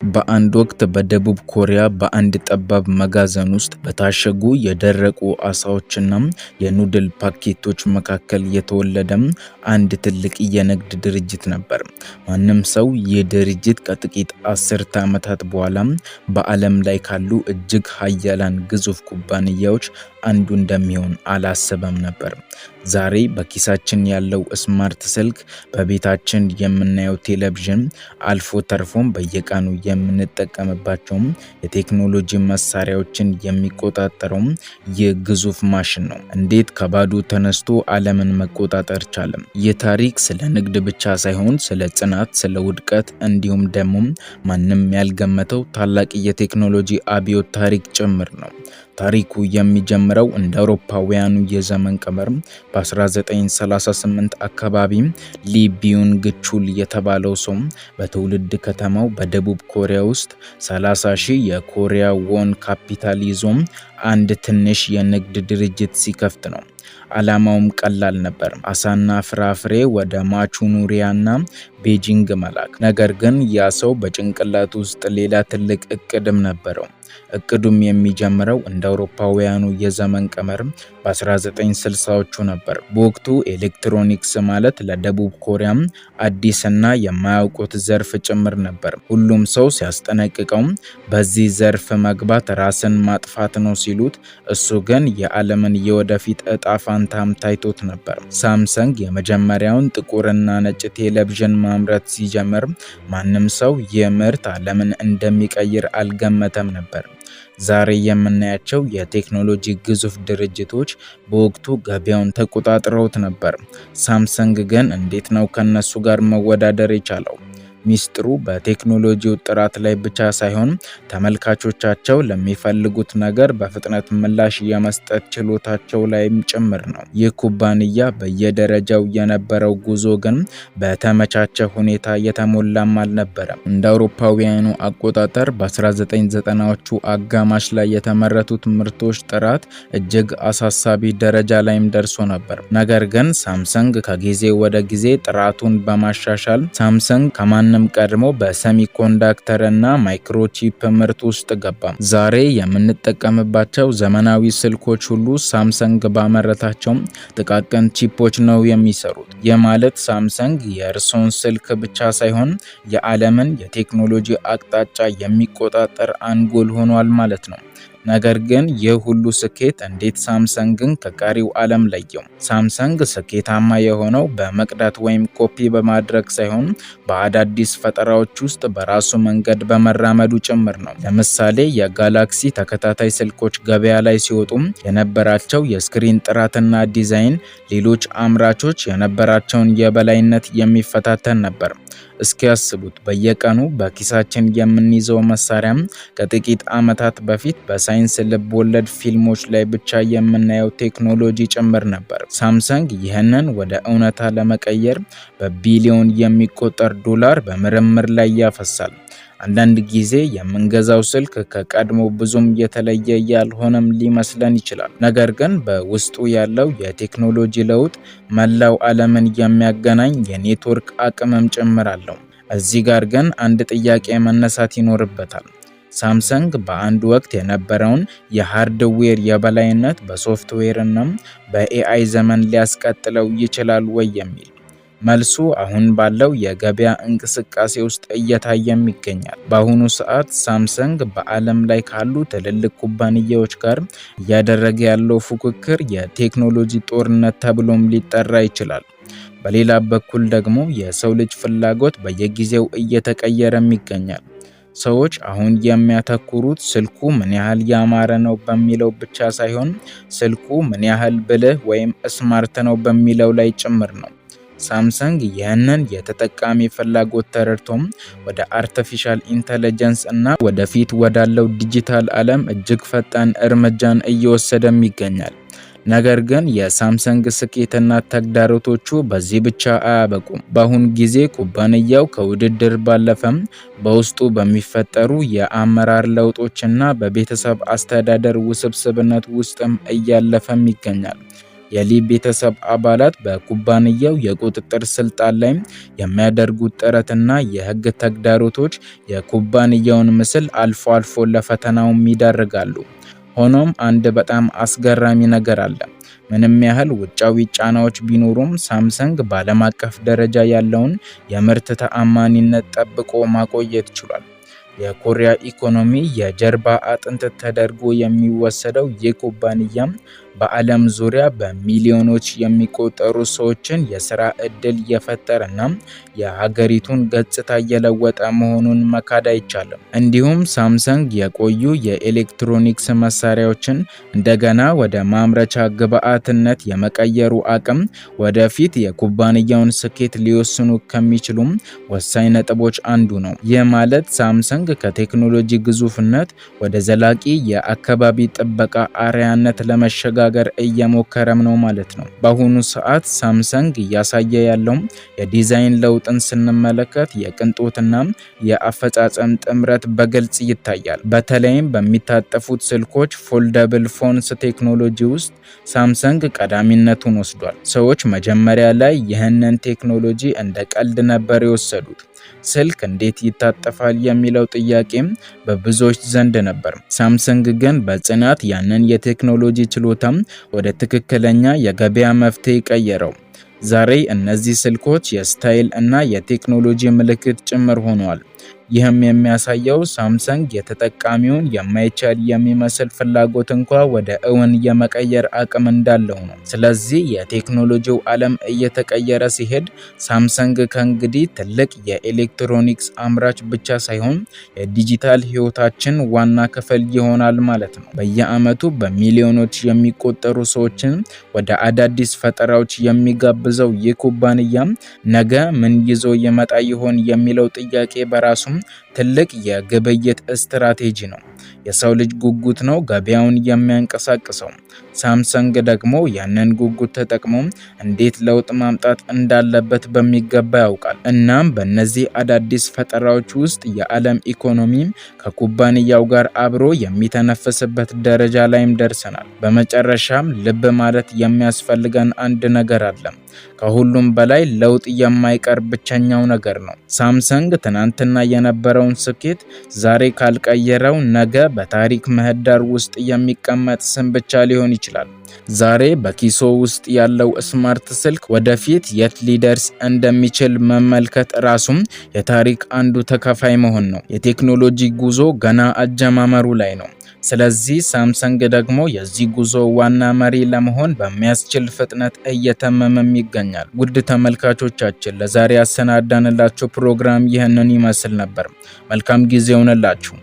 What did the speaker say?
በአንድ ወቅት በደቡብ ኮሪያ በአንድ ጠባብ መጋዘን ውስጥ በታሸጉ የደረቁ ዓሳዎችና የኑድል ፓኬቶች መካከል የተወለደ አንድ ትልቅ የንግድ ድርጅት ነበር። ማንም ሰው ይህ ድርጅት ከጥቂት አስርተ ዓመታት በኋላ በዓለም ላይ ካሉ እጅግ ኃያላን ግዙፍ ኩባንያዎች አንዱ እንደሚሆን አላሰበም ነበር። ዛሬ በኪሳችን ያለው ስማርት ስልክ፣ በቤታችን የምናየው ቴሌቪዥን፣ አልፎ ተርፎም በየቀኑ የምንጠቀምባቸው የቴክኖሎጂ መሳሪያዎችን የሚቆጣጠረው ይህ ግዙፍ ማሽን ነው። እንዴት ከባዶ ተነስቶ ዓለምን መቆጣጠር ቻለ? ይህ ታሪክ ስለ ንግድ ብቻ ሳይሆን ስለ ጽናት፣ ስለ ውድቀት እንዲሁም ደግሞ ማንም ያልገመተው ታላቅ የቴክኖሎጂ አብዮት ታሪክ ጭምር ነው። ታሪኩ የሚጀምረው እንደ አውሮፓውያኑ የዘመን ቀመር በ1938 አካባቢ ሊ ቢዩንግ ቹል የተባለው ሰው በትውልድ ከተማው በደቡብ ኮሪያ ውስጥ 30,000 የኮሪያ ዎን ካፒታል ይዞ አንድ ትንሽ የንግድ ድርጅት ሲከፍት ነው። ዓላማውም ቀላል ነበር፤ አሳና ፍራፍሬ ወደ ማቹኑሪያና ቤጂንግ መላክ። ነገር ግን ያ ሰው በጭንቅላቱ ውስጥ ሌላ ትልቅ እቅድም ነበረው። እቅዱም የሚጀምረው እንደ አውሮፓውያኑ የዘመን ቀመር በ1960ዎቹ ነበር። በወቅቱ ኤሌክትሮኒክስ ማለት ለደቡብ ኮሪያ አዲስና የማያውቁት ዘርፍ ጭምር ነበር። ሁሉም ሰው ሲያስጠነቅቀው በዚህ ዘርፍ መግባት ራስን ማጥፋት ነው ሲሉት፣ እሱ ግን የዓለምን የወደፊት እጣ ፋንታም ታይቶት ነበር። ሳምሰንግ የመጀመሪያውን ጥቁርና ነጭ ቴሌቪዥን ማምረት ሲጀምር ማንም ሰው ይህ ምርት ዓለምን እንደሚቀይር አልገመተም ነበር። ዛሬ የምናያቸው የቴክኖሎጂ ግዙፍ ድርጅቶች በወቅቱ ገበያውን ተቆጣጥረውት ነበር። ሳምሰንግ ግን እንዴት ነው ከነሱ ጋር መወዳደር የቻለው? ሚስጥሩ በቴክኖሎጂው ጥራት ላይ ብቻ ሳይሆን ተመልካቾቻቸው ለሚፈልጉት ነገር በፍጥነት ምላሽ የመስጠት ችሎታቸው ላይም ጭምር ነው። ይህ ኩባንያ በየደረጃው የነበረው ጉዞ ግን በተመቻቸ ሁኔታ የተሞላም አልነበረም። እንደ አውሮፓውያኑ አቆጣጠር በ1990ዎቹ አጋማሽ ላይ የተመረቱት ምርቶች ጥራት እጅግ አሳሳቢ ደረጃ ላይም ደርሶ ነበር። ነገር ግን ሳምሰንግ ከጊዜ ወደ ጊዜ ጥራቱን በማሻሻል ሳምሰንግ ከማንም ቀድሞ በሴሚኮንዳክተር እና ማይክሮቺፕ ምርት ውስጥ ገባ። ዛሬ የምንጠቀምባቸው ዘመናዊ ስልኮች ሁሉ ሳምሰንግ ባመረታቸው ጥቃቅን ቺፖች ነው የሚሰሩት። ይህ ማለት ሳምሰንግ የእርሶን ስልክ ብቻ ሳይሆን የዓለምን የቴክኖሎጂ አቅጣጫ የሚቆጣጠር አንጎል ሆኗል ማለት ነው። ነገር ግን ይህ ሁሉ ስኬት እንዴት ሳምሰንግን ከቀሪው ዓለም ለየው? ሳምሰንግ ስኬታማ የሆነው በመቅዳት ወይም ኮፒ በማድረግ ሳይሆን በአዳዲስ ፈጠራዎች ውስጥ በራሱ መንገድ በመራመዱ ጭምር ነው። ለምሳሌ የጋላክሲ ተከታታይ ስልኮች ገበያ ላይ ሲወጡ የነበራቸው የስክሪን ጥራትና ዲዛይን ሌሎች አምራቾች የነበራቸውን የበላይነት የሚፈታተን ነበር። እስኪ ያስቡት፣ በየቀኑ በኪሳችን የምንይዘው መሳሪያም ከጥቂት ዓመታት በፊት በሳይንስ ልብ ወለድ ፊልሞች ላይ ብቻ የምናየው ቴክኖሎጂ ጭምር ነበር። ሳምሰንግ ይህንን ወደ እውነታ ለመቀየር በቢሊዮን የሚቆጠር ዶላር በምርምር ላይ ያፈሳል። አንዳንድ ጊዜ የምንገዛው ስልክ ከቀድሞ ብዙም የተለየ ያልሆነም ሊመስለን ይችላል። ነገር ግን በውስጡ ያለው የቴክኖሎጂ ለውጥ መላው ዓለምን የሚያገናኝ የኔትወርክ አቅምም ጭምር አለው። እዚህ ጋር ግን አንድ ጥያቄ መነሳት ይኖርበታል። ሳምሰንግ በአንድ ወቅት የነበረውን የሃርድዌር የበላይነት በሶፍትዌር እና በኤአይ ዘመን ሊያስቀጥለው ይችላል ወይ የሚል። መልሱ አሁን ባለው የገበያ እንቅስቃሴ ውስጥ እየታየም ይገኛል። በአሁኑ ሰዓት ሳምሰንግ በዓለም ላይ ካሉ ትልልቅ ኩባንያዎች ጋር እያደረገ ያለው ፉክክር የቴክኖሎጂ ጦርነት ተብሎም ሊጠራ ይችላል። በሌላ በኩል ደግሞ የሰው ልጅ ፍላጎት በየጊዜው እየተቀየረም ይገኛል። ሰዎች አሁን የሚያተኩሩት ስልኩ ምን ያህል ያማረ ነው በሚለው ብቻ ሳይሆን ስልኩ ምን ያህል ብልህ ወይም ስማርት ነው በሚለው ላይ ጭምር ነው። ሳምሰንግ ይህንን የተጠቃሚ ፍላጎት ተረድቶም ወደ አርቲፊሻል ኢንተለጀንስ እና ወደፊት ወዳለው ዲጂታል ዓለም እጅግ ፈጣን እርምጃን እየወሰደም ይገኛል። ነገር ግን የሳምሰንግ ስኬትና ተግዳሮቶቹ በዚህ ብቻ አያበቁም። በአሁን ጊዜ ኩባንያው ከውድድር ባለፈም በውስጡ በሚፈጠሩ የአመራር ለውጦችና በቤተሰብ አስተዳደር ውስብስብነት ውስጥም እያለፈም ይገኛል። የሊ ቤተሰብ አባላት በኩባንያው የቁጥጥር ስልጣን ላይ የሚያደርጉት ጥረትና የህግ ተግዳሮቶች የኩባንያውን ምስል አልፎ አልፎ ለፈተናውም ይዳርጋሉ። ሆኖም አንድ በጣም አስገራሚ ነገር አለ። ምንም ያህል ውጫዊ ጫናዎች ቢኖሩም ሳምሰንግ በዓለም አቀፍ ደረጃ ያለውን የምርት ተአማኒነት ጠብቆ ማቆየት ችሏል። የኮሪያ ኢኮኖሚ የጀርባ አጥንት ተደርጎ የሚወሰደው ይህ ኩባንያ በዓለም ዙሪያ በሚሊዮኖች የሚቆጠሩ ሰዎችን የሥራ ዕድል የፈጠረና የሀገሪቱን ገጽታ እየለወጠ መሆኑን መካድ አይቻልም። እንዲሁም ሳምሰንግ የቆዩ የኤሌክትሮኒክስ መሳሪያዎችን እንደገና ወደ ማምረቻ ግብዓትነት የመቀየሩ አቅም ወደፊት የኩባንያውን ስኬት ሊወስኑ ከሚችሉም ወሳኝ ነጥቦች አንዱ ነው። ይህ ማለት ሳምሰንግ ከቴክኖሎጂ ግዙፍነት ወደ ዘላቂ የአካባቢ ጥበቃ አርአያነት ለመሸጋገር እየሞከረም ነው ማለት ነው። በአሁኑ ሰዓት ሳምሰንግ እያሳየ ያለው የዲዛይን ለውጥን ስንመለከት የቅንጦትና የአፈጻጸም ጥምረት በግልጽ ይታያል። በተለይም በሚታጠፉት ስልኮች ፎልደብል ፎንስ ቴክኖሎጂ ውስጥ ሳምሰንግ ቀዳሚነቱን ወስዷል። ሰዎች መጀመሪያ ላይ ይህንን ቴክኖሎጂ እንደ ቀልድ ነበር የወሰዱት። ስልክ እንዴት ይታጠፋል የሚለው ጥያቄም በብዙዎች ዘንድ ነበር። ሳምሰንግ ግን በጽናት ያንን የቴክኖሎጂ ችሎታም ወደ ትክክለኛ የገበያ መፍትሄ ቀየረው። ዛሬ እነዚህ ስልኮች የስታይል እና የቴክኖሎጂ ምልክት ጭምር ሆነዋል። ይህም የሚያሳየው ሳምሰንግ የተጠቃሚውን የማይቻል የሚመስል ፍላጎት እንኳ ወደ እውን የመቀየር አቅም እንዳለው ነው። ስለዚህ የቴክኖሎጂው ዓለም እየተቀየረ ሲሄድ ሳምሰንግ ከእንግዲህ ትልቅ የኤሌክትሮኒክስ አምራች ብቻ ሳይሆን የዲጂታል ሕይወታችን ዋና ክፍል ይሆናል ማለት ነው። በየዓመቱ በሚሊዮኖች የሚቆጠሩ ሰዎችን ወደ አዳዲስ ፈጠራዎች የሚጋብዘው ይህ ኩባንያ ነገ ምን ይዞ ይመጣ ይሆን የሚለው ጥያቄ በራሱ ትልቅ የግብይት ስትራቴጂ ነው። የሰው ልጅ ጉጉት ነው ገበያውን የሚያንቀሳቅሰው። ሳምሰንግ ደግሞ ያንን ጉጉት ተጠቅሞ እንዴት ለውጥ ማምጣት እንዳለበት በሚገባ ያውቃል። እናም በእነዚህ አዳዲስ ፈጠራዎች ውስጥ የዓለም ኢኮኖሚ ከኩባንያው ጋር አብሮ የሚተነፍስበት ደረጃ ላይም ደርሰናል። በመጨረሻም ልብ ማለት የሚያስፈልገን አንድ ነገር አለ። ከሁሉም በላይ ለውጥ የማይቀር ብቸኛው ነገር ነው። ሳምሰንግ ትናንትና የነበረውን ስኬት ዛሬ ካልቀየረው ነገ በታሪክ ምህዳር ውስጥ የሚቀመጥ ስም ብቻ ሊሆን ይችላል። ዛሬ በኪሶ ውስጥ ያለው ስማርት ስልክ ወደፊት የት ሊደርስ እንደሚችል መመልከት ራሱም የታሪክ አንዱ ተካፋይ መሆን ነው። የቴክኖሎጂ ጉዞ ገና አጀማመሩ ላይ ነው። ስለዚህ ሳምሰንግ ደግሞ የዚህ ጉዞ ዋና መሪ ለመሆን በሚያስችል ፍጥነት እየተመመም ይገኛል። ውድ ተመልካቾቻችን ለዛሬ ያሰናዳንላችሁ ፕሮግራም ይህንን ይመስል ነበር። መልካም ጊዜ ይሁንላችሁ።